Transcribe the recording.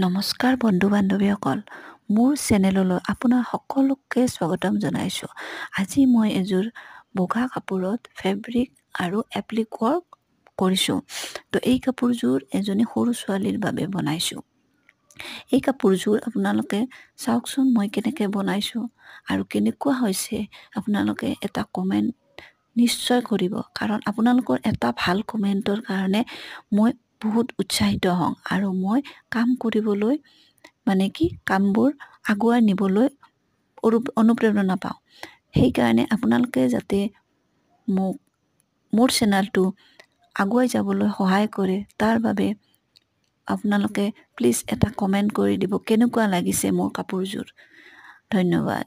নমস্কাৰ বন্ধু বান্ধৱীসকল, মোৰ চেনেললৈ আপোনাৰ সকলোকে স্বাগতম জনাইছোঁ। আজি মই এযোৰ বগা কাপোৰত ফেব্ৰিক আৰু এপ্লিক ৱৰ্ক কৰিছোঁ। তো এই কাপোৰযোৰ এজনী সৰু ছোৱালীৰ বাবে বনাইছোঁ। এই কাপোৰযোৰ আপোনালোকে চাওকচোন মই কেনেকৈ বনাইছোঁ আৰু কেনেকুৱা হৈছে। আপোনালোকে এটা কমেণ্ট নিশ্চয় কৰিব, কাৰণ আপোনালোকৰ এটা ভাল কমেণ্টৰ কাৰণে মই বহুত উৎসাহিত হওঁ আৰু মই কাম কৰিবলৈ কামবোৰ আগুৱাই নিবলৈ অনুপ্ৰেৰণা পাওঁ। সেইকাৰণে আপোনালোকে যাতে মোৰ চেনেলটো আগুৱাই যাবলৈ সহায় কৰে, তাৰ বাবে আপোনালোকে প্লিজ এটা কমেণ্ট কৰি দিব কেনেকুৱা লাগিছে মোৰ কাপোৰযোৰ। ধন্যবাদ।